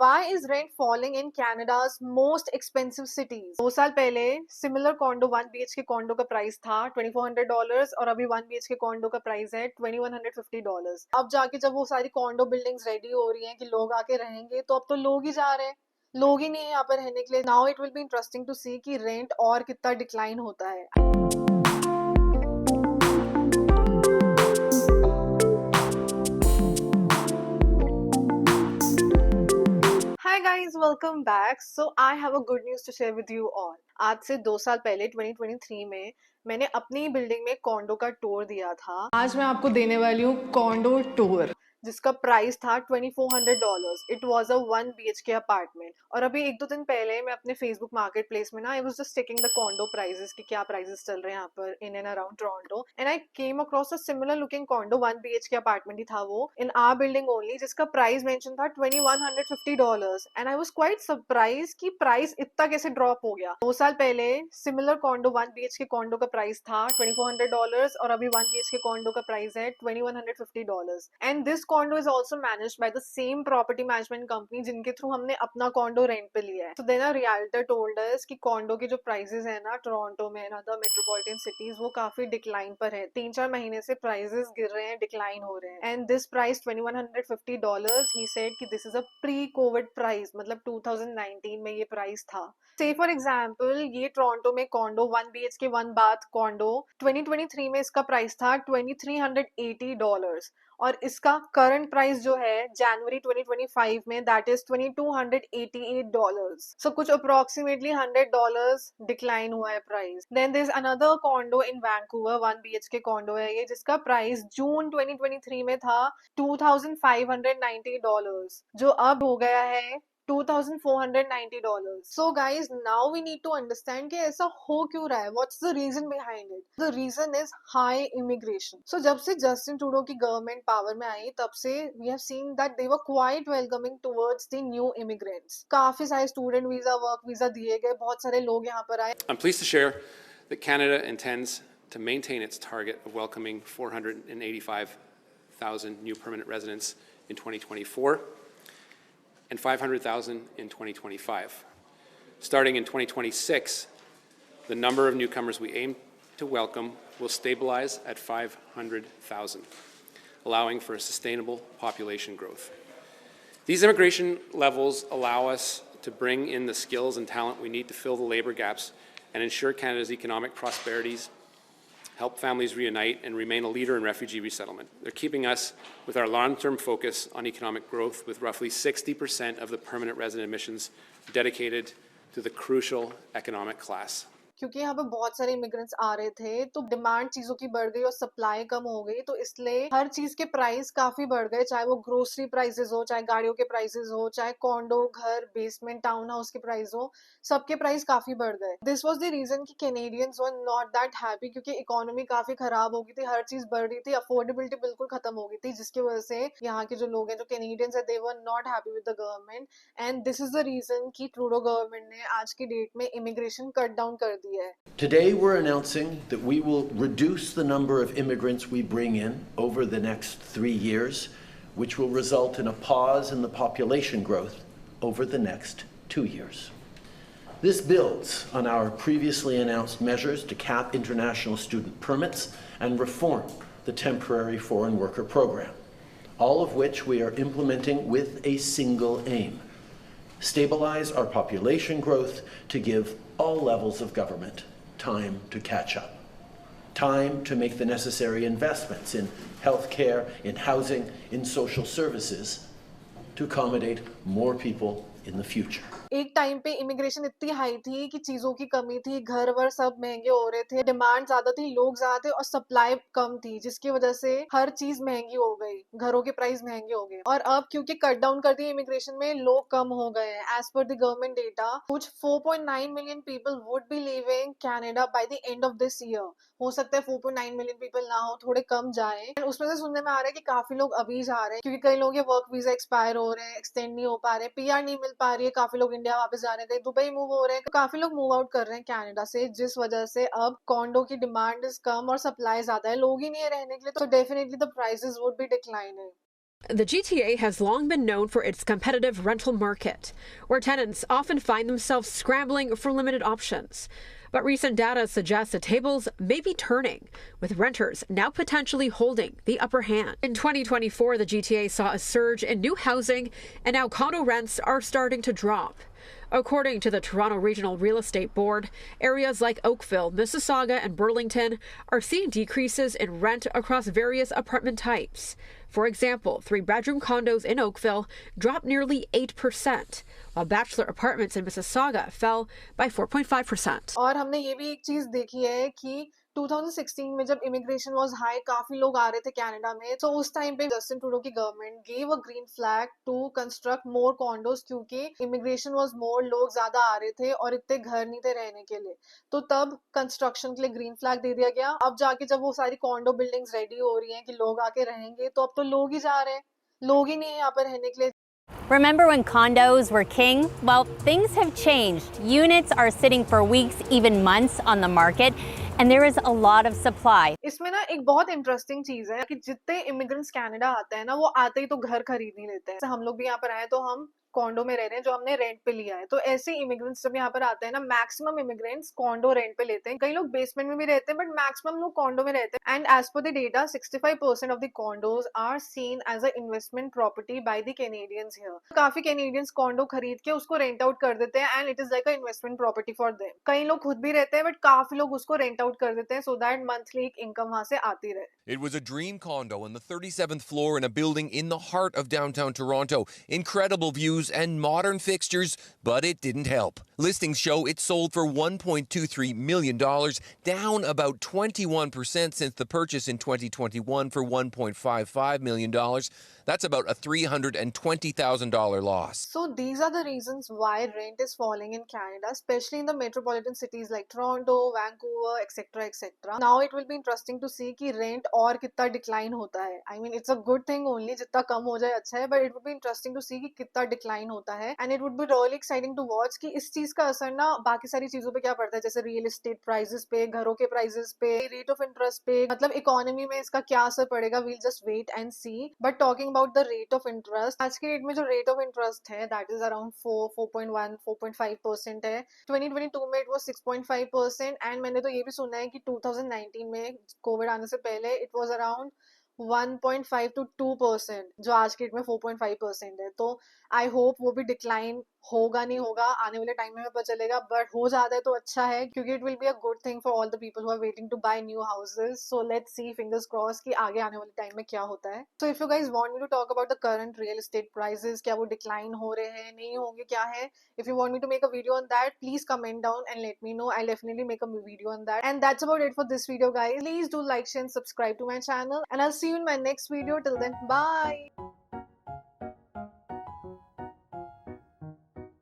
Why is rent falling in Canada's most expensive cities? 2 साल पहले similar condo 1 BHK condo का price था $2400 और अभी 1 BHK कॉन्डो का प्राइस है $2150। अब जाके जब वो सारी कॉन्डो बिल्डिंग्स रेडी हो रही हैं कि लोग आके रहेंगे, तो अब तो लोग ही जा रहे हैं, लोग ही नहीं है यहाँ पर रहने के लिए। Now it will be interesting to see कि रेंट और कितना डिक्लाइन होता है। Hi guys, welcome back. So I have a good news to share with you all. आज से 2 साल पहले 2023 में मैंने अपनी बिल्डिंग में कॉन्डो का टूर दिया था। आज मैं आपको देने वाली हूँ कॉन्डो टूर, जिसका प्राइस था $2400। It was a 1 BHK apartment. और अभी 1-2 दिन पहले मैं अपने फेसबुक मार्केट प्लेस में ना I was just checking the condo prices कि क्या प्राइजेस चल रहे हैं यहाँ पर in and around Toronto, and I came across a similar looking condo 1 BHK apartment ही था वो, इन आवर बिल्डिंग ओनली, जिसका प्राइस मेंशन था $2150। And I was quite surprise कि प्राइस इतना कैसे ड्रॉप हो गया। 2 साल पहले सिमिलर कॉन्डो 1 BHK कॉन्डो का प्राइस था $2400 और अभी 1 BHK कॉन्डो का प्राइस है $2150। And this condor is also managed by the same property management company जिनके थ्रू हमने अपना कॉन्डो रेंट पे लिया है। तो देन अ रियल्टर टोल्ड अस कि कॉन्डो के जो प्राइसेस है ना टोरंटो में एंड अदर मेट्रोपॉलिटन सिटीज, वो काफी डिक्लाइन पर है। 3-4 महीने से प्राइसेस गिर रहे हैं, डिक्लाइन हो रहे हैं। And this price $2150, he said कि this is a pre covid price, मतलब 2019 में ये प्राइस था। से फॉर एग्जाम्पल ये टोरंटो में कॉन्डो 1 BHK 1 बाथ कॉन्डो 2023 में इसका प्राइस था $2380 और इसका करंट प्राइस जो है जनवरी 2025 में दैट इज $2288। सो कुछ अप्रोक्सीमेटली $100 डिक्लाइन हुआ है price. Then there is another condo in Vancouver 1 BHK condo है ये, जिसका प्राइस जून 2023 में था $2590, जो अब हो गया है $2490। So guys, now we need to understand कि ऐसा हो क्यों रहा है, what's the reason behind it? The reason is high immigration. So जब से जस्टिन ट्रूडो की गवर्नमेंट पावर में आई, तब से we have seen that they were quite welcoming towards the new immigrants. काफी सारे स्टूडेंट वीजा, वर्क वीजा दिए गए, बहुत सारे लोग यहाँ पर आए। I'm pleased to share that Canada intends to maintain its target of welcoming 485,000 new permanent residents in 2024 and 500,000 in 2025. Starting in 2026, the number of newcomers we aim to welcome will stabilize at 500,000, allowing for a sustainable population growth. These immigration levels allow us to bring in the skills and talent we need to fill the labor gaps and ensure Canada's economic prosperities, help families reunite, and remain a leader in refugee resettlement. They're keeping us with our long-term focus on economic growth, with roughly 60% of the permanent resident admissions dedicated to the crucial economic class. क्योंकि यहाँ पे बहुत सारे immigrants आ रहे थे, तो demand चीजों की बढ़ गई और सप्लाई कम हो गई, तो इसलिए हर चीज के प्राइस काफी बढ़ गए, चाहे वो ग्रोसरी प्राइसेस हो, चाहे गाड़ियों के प्राइसेस हो, चाहे कॉन्डो, घर, बेसमेंट, टाउन हाउस के प्राइस हो, सबके प्राइस काफी बढ़ गए। दिस वॉज द रीजन कि Canadians were not that happy, क्योंकि इकोनॉमी काफी खराब हो गई थी, हर चीज बढ़ रही थी, अफोर्डेबिलिटी बिल्कुल खत्म हो गई थी, जिसकी वजह से यहाँ के जो लोग हैं, जो कैनेडियंस है, they were not happy with the government. And this is the reason कि ट्रूडो गवर्नमेंट ने आज की डेट में इमिग्रेशन कट डाउन कर दिया है। Today, we're announcing that we will reduce the number of immigrants we bring in over the next 3 years, which will result in a pause in the population growth over the next 2 years. This builds on our previously announced measures to cap international student permits and reform the temporary foreign worker program, all of which we are implementing with a single aim: stabilize our population growth to give all levels of government time to catch up, time to make the necessary investments in healthcare, in housing, in social services to accommodate more people in the future. एक time पे immigration इतनी high थी कि चीजों की कमी थी, घर वर सब महंगे हो रहे थे, डिमांड ज्यादा थी, लोग ज्यादा थे और सप्लाई कम थी, जिसकी वजह से हर चीज महंगी हो गई, घरों के प्राइस महंगे हो गए। और अब क्योंकि कट डाउन कर दिया इमिग्रेशन में, लोग कम हो गए हैं। As per the government data, कुछ 4.9 million people would be living Canada by the end of this year. हो सकता है 4.9 मिलियन पीपल ना हो, थोड़े कम जाए। उसमें से सुनने में आ रहा है कि काफी लोग अभी जा रहे हैं, क्योंकि कई लोग ये वर्क वीजा एक्सपायर हो रहे हैं, एक्सटेंड नहीं हो पा रहे, पीआर नहीं मिल पा रही है, काफी लोग इंडिया वापस जा रहे हैं, दुबई मूव हो रहे हैं, तो काफी लोग मूव आउट कर रहे हैं कनाडा से, जिस वजह से अब कॉन्डो की डिमांड कम और सप्लाई ज्यादा है, लोग ही नहीं है रहने के लिए, तो definitely the prices would be declining. The GTA has long been known for its competitive rental market, where tenants often find themselves scrambling for limited options. But recent data suggests the tables may be turning, with renters now potentially holding the upper hand. In 2024, the GTA saw a surge in new housing, and now condo rents are starting to drop. According to the Toronto Regional Real Estate Board, areas like Oakville, Mississauga, and Burlington are seeing decreases in rent across various apartment types. For example, 3-bedroom condos in Oakville dropped nearly 8%, while bachelor apartments in Mississauga fell by 4.5%. और हमने ये भी एक चीज देखी है कि 2016 में जब इमिग्रेशन वाज हाई, काफी लोग आ रहे थे कनाडा में, तो उस टाइम पे जस्टिन ट्रूडो की government gave a green flag to construct more condos, क्योंकि इमिग्रेशन वाज मोर, लोग ज्यादा आ रहे थे और इतने घर नहीं थे रहने के लिए, तो तब कंस्ट्रक्शन के लिए ग्रीन फ्लैग दे दिया गया। अब जाके जब वो सारी कॉन्डो बिल्डिंग्स रेडी हो रही हैं कि लोग आके रहेंगे, तो अब तो लोग ही जा रहे हैं, लोग ही नहीं है यहाँ पर रहने के लिए। Remember when condos were king? Well, things have changed. Units are sitting for weeks, even months on the market, and there is a lot of supply. इसमें ना एक बहुत इंटरेस्टिंग चीज है कि जितने इमिग्रेंट्स कनाडा आते हैं ना, वो आते ही तो घर खरीद नहीं लेते हैं। जैसे हम लोग भी यहाँ पर आए तो हम कॉन्डो में रह रहे हैं जो हमने रेंट पे लिया है, तो ऐसे इमिग्रेंट्स जब यहाँ पर आते हैं ना, मैक्सिमम इमिग्रेंट्स कॉन्डो रेंट पे लेते हैं। कई लोग बेसमेंट में भी रहते हैं, बट मैक्सिमम लोग कॉन्डो में रहते हैं। And as per the data 65% of the condos are seen as a investment property by the Canadians here. काफी कैनेडियंस कॉन्डो खरीद के उसको रेंट आउट कर देते हैं, and it is like a investment property for them. कई लोग खुद भी रहते हैं, बट काफी लोग उसको रेंट आउट कर देते हैं सो दैट मंथली एक इनकम वहां से आती रहे। It was a dream condo on the 37th floor in a building in the heart of downtown Toronto. Incredible views and modern fixtures, but it didn't help. Listings show it sold for $1.23 million, down about 21% since the purchase in 2021 for $1.55 million. That's about a $320,000 loss. So these are the reasons why rent is falling in Canada, especially in the metropolitan cities like Toronto, Vancouver, etc., etc. Now it will be interesting to see कि rent और कितना decline होता है. I mean, it's a good thing only, जितना कम हो जाए अच्छा है, but it would be interesting to see कि कितना decline होता है, and it would be really exciting to watch कि इस चीज का असर ना बाकी सारी चीजों पे क्या पड़ता है, जैसे real estate prices पे, घरों के prices पे, rate of interest पे, मतलब economy में इसका क्या असर पड़ेगा, we'll just wait and see. But talking about the rate of interest, आज के डेट में जो rate of interest है, that is around 4.1, 4.5% है। 2022 में it was 6.5%, and मैंने तो ये भी सुना है कि 2019 में कोविड आने से पहले it was around 1.5 to 2%, जो आज के डेट में 4.5% है। तो आई होप वो भी डिक्लाइन होगा, नहीं होगा आने वाले टाइम में पता चलेगा, बट हो जाता है तो अच्छा है, क्योंकि it will be a good thing for all the people who are waiting to buy new houses. So let's see, fingers cross कि आगे आने वाले टाइम में क्या होता है। So if you guys want me to talk about the current real estate prices, क्या वो डिक्लाइन हो रहे हैं, नहीं होंगे, क्या है, if you want me to make a video on that, please comment down and let me know. I'll definitely make a video on that. And that's about it for this video, guys. Please do like, share and subscribe to my channel, and I'll see you in my next video. Till then, bye.